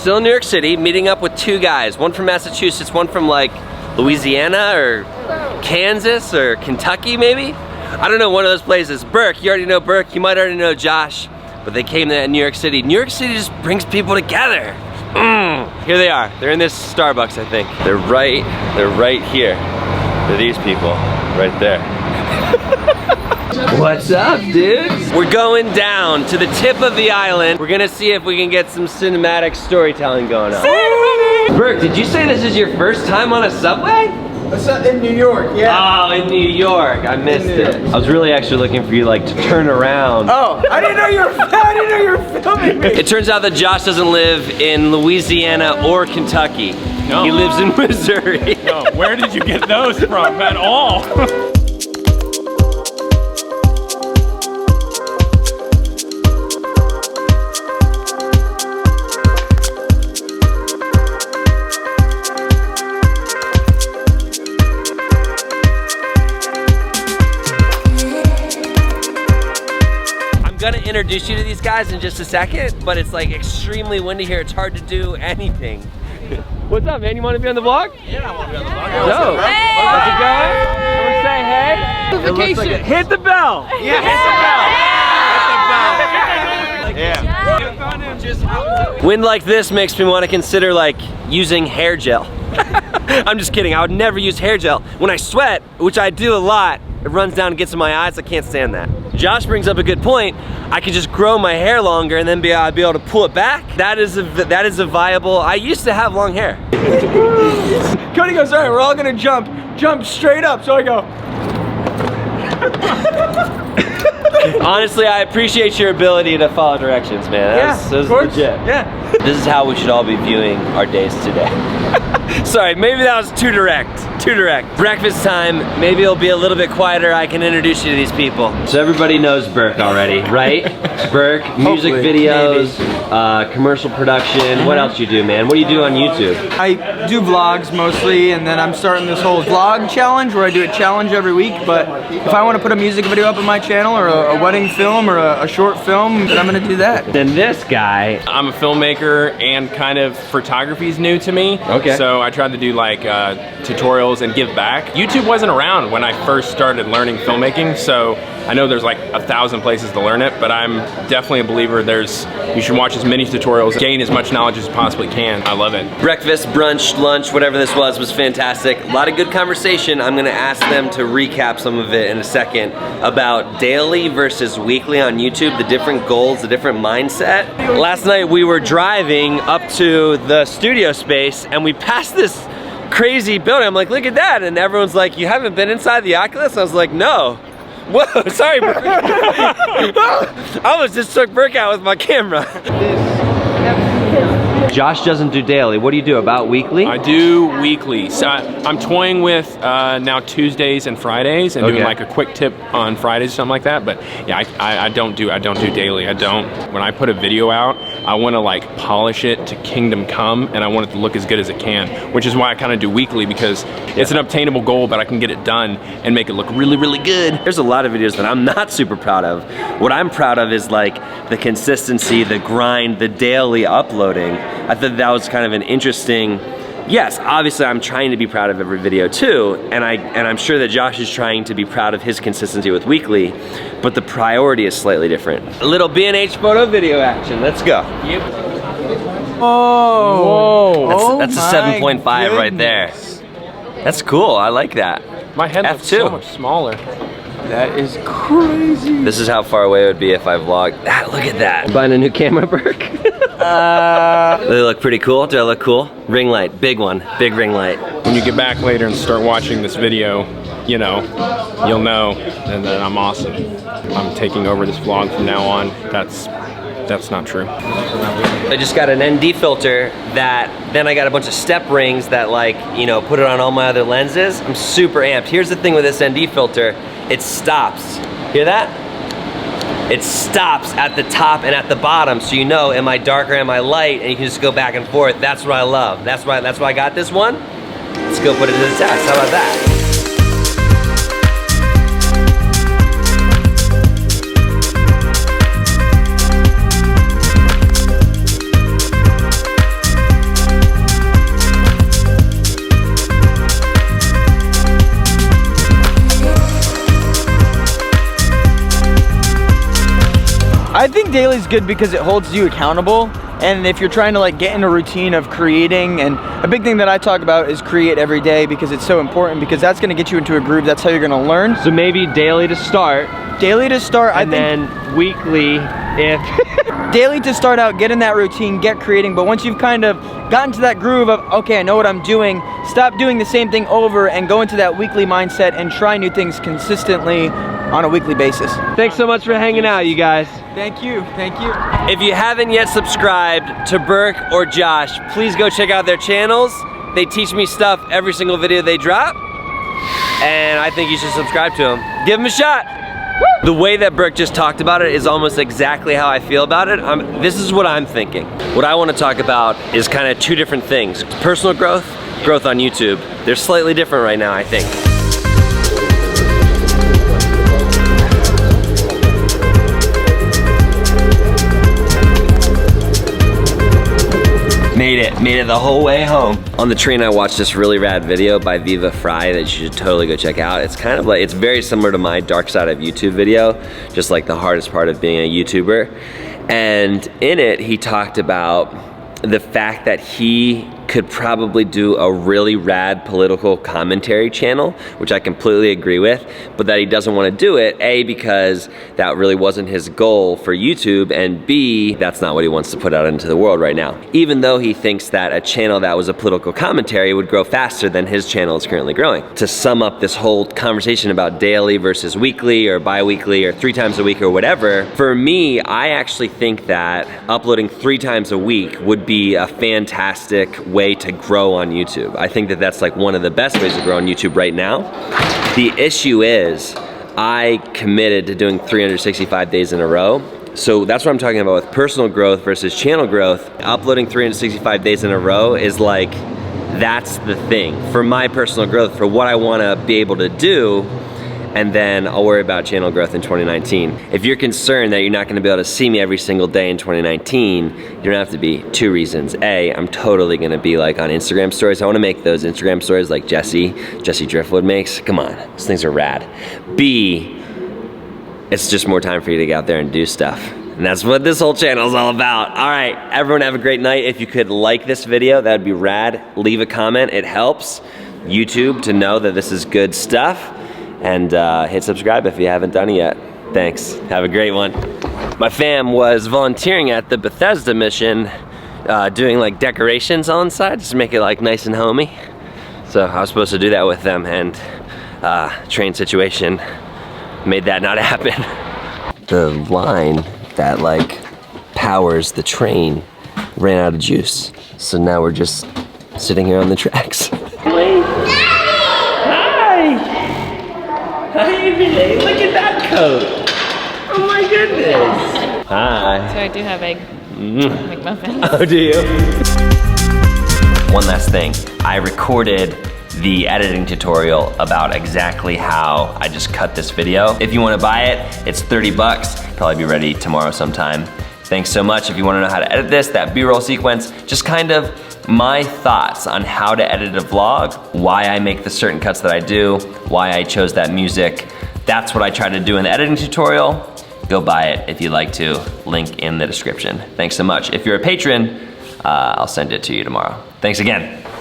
Still in New York City, meeting up with two guys. One from Massachusetts, one from like Louisiana or Kansas or Kentucky maybe? I don't know, one of those places. Burke, you already know Burke, you might already know Josh, but they came to New York City. New York City just brings people together. Here they are, they're in this Starbucks, I think. They're right here. They're these people, right there. What's up, dudes? We're going down to the tip of the island. We're gonna see if we can get some cinematic storytelling going on. Burke, did you say this is your first time on a subway? In New York, yeah. Oh, in New York. I missed it. I was really actually looking for you like to turn around. Oh, I didn't know you were filming me. It turns out that Josh doesn't live in Louisiana or Kentucky. No. He lives in Missouri. No, where did you get those from at all? I'm gonna introduce you to these guys in just a second, but it's like extremely windy here. It's hard to do anything. What's up, man? You want to be on the vlog? Yeah, I want to be on the vlog. No. Hey! How's it going? Everyone say hey. Hit the bell. Yeah, hit the bell. Yeah. Wind like this makes me want to consider like using hair gel. I'm just kidding. I would never use hair gel. When I sweat, which I do a lot, it runs down and gets in my eyes. I can't stand that. Josh brings up a good point. I could just grow my hair longer and then I'd be able to pull it back. That is a viable. I used to have long hair. Cody goes, all right, we're all gonna jump straight up. So I go. Honestly, I appreciate your ability to follow directions, man. That was legit. Yeah. This is how we should all be viewing our days today. Sorry, maybe that was too direct. Breakfast time, maybe it'll be a little bit quieter. I can introduce you to these people. So everybody knows Burke already, right? Burke, music videos, commercial production. What else you do, man? What do you do on YouTube? I do vlogs mostly, and then I'm starting this whole vlog challenge where I do a challenge every week. But if I want to put a music video up on my channel or a wedding film or a short film, then I'm gonna do that. Then this guy. I'm a filmmaker and kind of photography is new to me. Okay. So I tried to do like tutorials and give back. YouTube wasn't around when I first started learning filmmaking, so I know there's like 1,000 places to learn it, but I'm definitely a believer you should watch as many tutorials, gain as much knowledge as you possibly can. I love it. Breakfast, brunch, lunch, whatever this was fantastic. A lot of good conversation. I'm gonna ask them to recap some of it in a second about daily versus weekly on YouTube, the different goals, the different mindset. Last night we were driving up to the studio space and we passed this crazy building. I'm like, look at that. And everyone's like, you haven't been inside the Oculus? I was like, no. Whoa, sorry, Burke. I almost just took Burke out with my camera. Josh doesn't do daily. What do you do, about weekly? I do weekly. So I'm toying with now Tuesdays and Fridays and doing like a quick tip on Fridays or something like that. But yeah, I don't do daily. I don't. When I put a video out, I want to like polish it to kingdom come, and I want it to look as good as it can, which is why I kind of do weekly, because it's an obtainable goal, but I can get it done and make it look really, really good. There's a lot of videos that I'm not super proud of. What I'm proud of is like the consistency, the grind, the daily uploading. I thought that was kind of an interesting, yes, obviously I'm trying to be proud of every video too, and I'm sure that Josh is trying to be proud of his consistency with weekly, but the priority is slightly different. A little B&H photo video action, let's go. Yep. Oh, That's a 7.5 right there. That's cool, I like that. My head looks F2. so much smaller. that is crazy. This is how far away it would be if I vlogged. Ah, look at that. Buying a new camera, Burke? They look pretty cool. Do I look cool? Ring light, big one, big ring light. When you get back later and start watching this video, you know, you'll know that I'm awesome. I'm taking over this vlog from now on. That's not true. I just got an ND filter that then I got a bunch of step rings that, like, you know, put it on all my other lenses. I'm super amped. Here's the thing with this ND filter, it stops. Hear that? It stops at the top and at the bottom, so you know, am I dark or am I light, and you can just go back and forth. That's what I love. That's why I got this one. Let's go put it to the test. How about that? think daily is good because it holds you accountable. And if you're trying to like get in a routine of creating, and a big thing that I talk about is create every day, because it's so important, because that's gonna get you into a groove. That's how you're gonna learn. So maybe daily to start. Daily to start, and then weekly if... Daily to start out, get in that routine, get creating, but once you've kind of gotten to that groove of, okay, I know what I'm doing, stop doing the same thing over and go into that weekly mindset and try new things consistently on a weekly basis. Thanks so much for hanging out, you guys. Thank you, thank you. If you haven't yet subscribed to Burke or Josh, please go check out their channels. They teach me stuff every single video they drop, and I think you should subscribe to them. Give them a shot. The way that Burke just talked about it is almost exactly how I feel about it. This is what I'm thinking. What I want to talk about is kind of two different things. Personal growth, growth on YouTube. They're slightly different right now, I think. Made it the whole way home. On the train I watched this really rad video by Viva Fry that you should totally go check out. It's kind of like, it's very similar to my dark side of YouTube video, just like the hardest part of being a YouTuber. And in it, he talked about the fact that he could probably do a really rad political commentary channel, which I completely agree with, but that he doesn't want to do it, A, because that really wasn't his goal for YouTube, and B, that's not what he wants to put out into the world right now. Even though he thinks that a channel that was a political commentary would grow faster than his channel is currently growing. To sum up this whole conversation about daily versus weekly or bi-weekly or 3 times a week or whatever, for me, I actually think that uploading 3 times a week would be a fantastic way to grow on YouTube. I think that that's like one of the best ways to grow on YouTube right now. The issue is I committed to doing 365 days in a row. So that's what I'm talking about with personal growth versus channel growth. Uploading 365 days in a row is like, that's the thing. For my personal growth, for what I wanna be able to do, and then I'll worry about channel growth in 2019. If you're concerned that you're not gonna be able to see me every single day in 2019, you don't have to be. 2 reasons. A, I'm totally gonna be like on Instagram stories. I wanna make those Instagram stories like Jesse Driftwood makes. Come on, those things are rad. B, it's just more time for you to get out there and do stuff. And that's what this whole channel is all about. All right, everyone have a great night. If you could like this video, that'd be rad. Leave a comment, it helps YouTube to know that this is good stuff. And hit subscribe if you haven't done it yet. Thanks, have a great one. My fam was volunteering at the Bethesda mission, doing like decorations on the side, just to make it like nice and homey. So I was supposed to do that with them, and train situation made that not happen. The line that like powers the train ran out of juice. So now we're just sitting here on the tracks. Look at that coat. Oh my goodness. Hi. So I do have egg McMuffins. Oh, do you? One last thing. I recorded the editing tutorial about exactly how I just cut this video. If you want to buy it, it's 30 bucks. Probably be ready tomorrow sometime. Thanks so much. If you want to know how to edit this, that B-roll sequence, just kind of my thoughts on how to edit a vlog, why I make the certain cuts that I do, why I chose that music. That's what I try to do in the editing tutorial. Go buy it if you'd like to. Link in the description. Thanks so much. If you're a patron, I'll send it to you tomorrow. Thanks again.